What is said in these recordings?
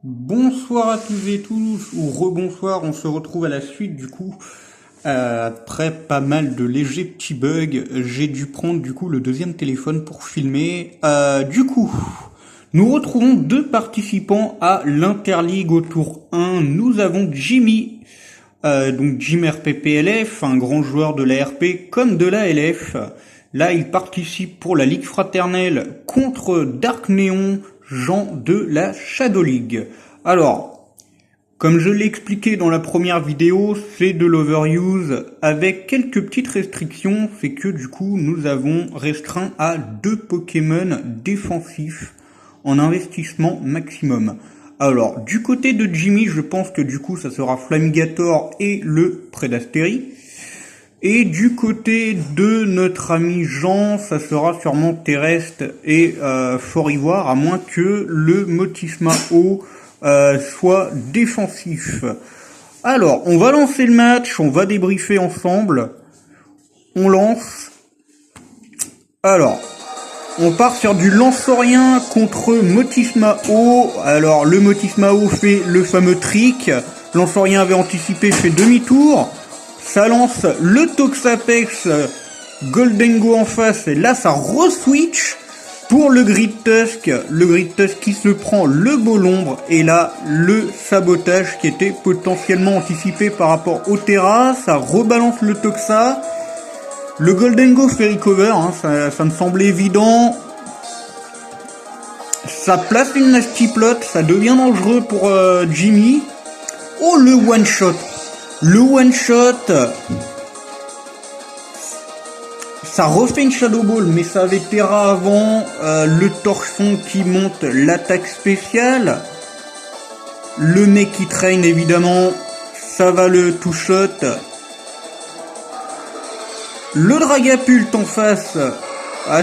Bonsoir à tous et tous, ou rebonsoir, on se retrouve à la suite du coup. Après pas mal de légers petits bugs, j'ai dû prendre du coup le deuxième téléphone pour filmer. Du coup, nous retrouvons deux participants à l'Interleague au tour 1. Nous avons Jimmy, donc Jim RPPLF, un grand joueur de la RP comme de la LF. Là, il participe pour la Ligue fraternelle contre Dark Neon, Jean de la Shadow League. Alors, comme je l'ai expliqué dans la première vidéo, c'est de l'overuse avec quelques petites restrictions. C'est que du coup, nous avons restreint à 2 Pokémon défensifs en investissement maximum. Alors, du côté de Jimmy, je pense que du coup, ça sera Flamigator et le Prédastérie. Et du côté de notre ami Jean, ça sera sûrement Terrestre et Fort Ivoire, à moins que le Motisma O soit défensif. Alors, on va lancer le match, on va débriefer ensemble. On lance. Alors, on part sur du Lanceorien contre Motisma O. Alors, le Motisma O fait le fameux trick. Lanceorien avait anticipé, fait demi-tour. Ça lance le Toxapex Goldengo en face. Et là, ça re-switch pour le Grid Tusk. Le Grid Tusk qui se prend le beau l'ombre. Et là, le sabotage qui était potentiellement anticipé par rapport au Terra. Ça rebalance le Toxa. Le Goldengo fait recover. Ça me semblait évident. Ça place une Nasty Plot. Ça devient dangereux pour Jimmy. Oh, le one-shot. Le one-shot, ça refait une Shadow Ball, mais ça avait Terra avant, le torchon qui monte l'attaque spéciale, le mec qui traîne évidemment, ça va le two-shot, le Dragapult en face,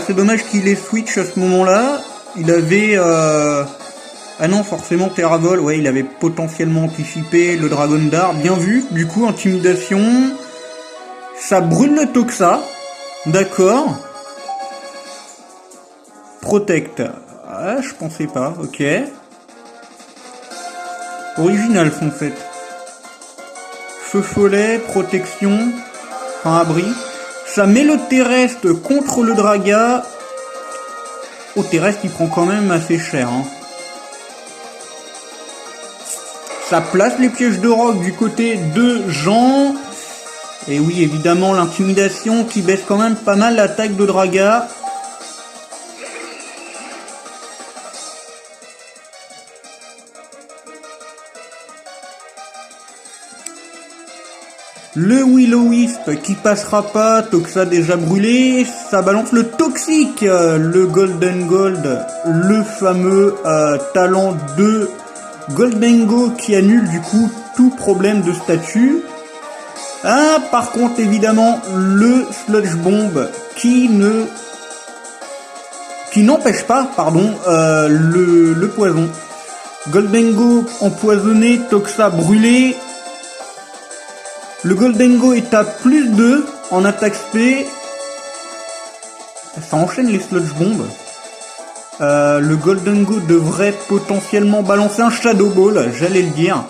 c'est dommage qu'il ait switch à ce moment-là, il avait... Ah non, forcément Terravol, ouais, il avait potentiellement anticipé le Dragon Dart, bien vu, du coup, intimidation, ça brûle le Toxa, d'accord, Protect, je pensais pas, ok, original son set, Feu follet, protection, abri, ça met le Terrestre contre le Draga, Terrestre il prend quand même assez cher, Ça place les pièges de roc du côté de Jean. Et oui, évidemment, l'intimidation qui baisse quand même pas mal l'attaque de Draga. Le Will-O-Wisp qui passera pas, Toxa déjà brûlé, ça balance le Toxique, le Golden Gold, le fameux talent de Goldengo qui annule du coup tout problème de statut. Par contre évidemment le Sludge Bomb qui n'empêche pas le poison. Goldengo empoisonné, Toxa brûlé. Le Goldengo est à plus 2 en attaque spé. Ça enchaîne les Sludge Bombs. Le Goldengo devrait potentiellement balancer un Shadow Ball, j'allais le dire.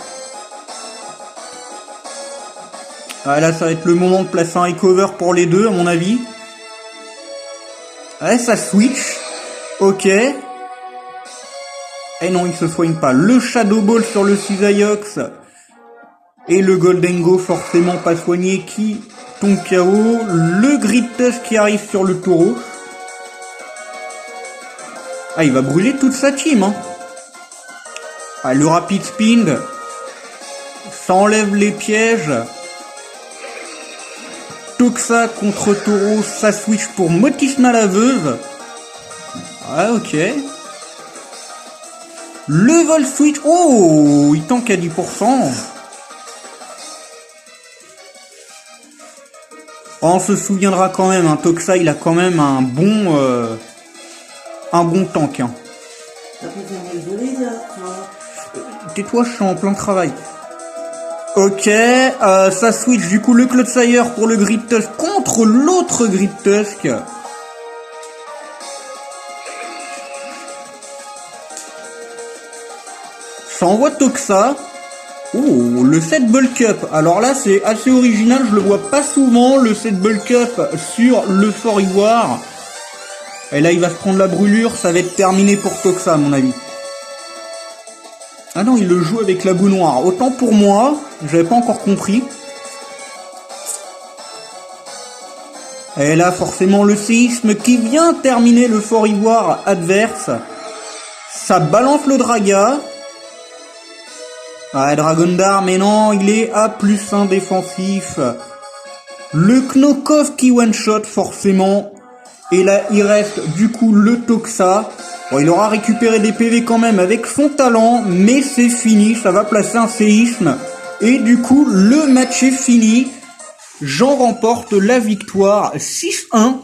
Là, ça va être le moment de placer un recover pour les deux, à mon avis. Ça switch. Ok. Et non, il se soigne pas. Le Shadow Ball sur le Cisaiox. Et le Goldengo, forcément pas soigné, qui tombe KO. Le Grid Tusk qui arrive sur le taureau. Il va brûler toute sa team. Le Rapid Spin. Ça enlève les pièges. Toxa contre Taureau, ça switch pour Motisma Laveuse. Ok. Le vol switch. Oh, il tank à 10%. On se souviendra quand même, Toxa, il a quand même un bon tank. Tais-toi, je suis en plein travail. Ok, ça switch du coup le Clodsire pour le Grid Tusk contre l'autre Grid Tusk. Ça envoie Toxa. Oh, le set bulk up. Alors là, c'est assez original, je le vois pas souvent, le set bulk up sur le Fort Ivoire. Et là, il va se prendre la brûlure, ça va être terminé pour Toxa, à mon avis. Ah non, il le joue avec la boue noire. Autant pour moi, j'avais pas encore compris. Et là, forcément, le séisme qui vient terminer le Fort Ivoire adverse. Ça balance le Draga. Ah, Dragondar, mais non, il est à +1 défensif. Le Knokov qui one-shot, forcément. Et là, il reste du coup le Toxa. Bon, il aura récupéré des PV quand même avec son talent, mais c'est fini, ça va placer un séisme. Et du coup, le match est fini. J'en remporte la victoire 6-1.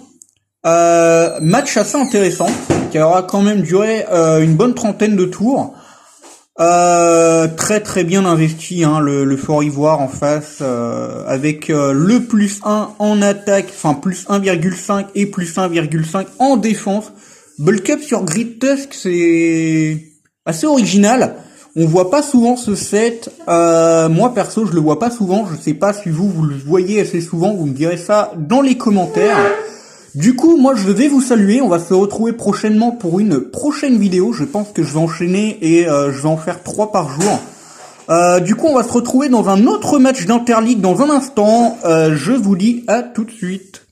Match assez intéressant, qui aura quand même duré une bonne trentaine de tours. Très très bien investi, hein, le Fort Ivoire en face, avec le +1 en attaque, enfin +1,5 et +1,5 en défense. Bulk up sur Grid Tusk, c'est assez original. On voit pas souvent ce set. Moi perso, je le vois pas souvent. Je sais pas si vous le voyez assez souvent. Vous me direz ça dans les commentaires. Du coup, moi, je vais vous saluer. On va se retrouver prochainement pour une prochaine vidéo. Je pense que je vais enchaîner et je vais en faire 3 par jour. Du coup, on va se retrouver dans un autre match d'Interleague dans un instant. Je vous dis à tout de suite.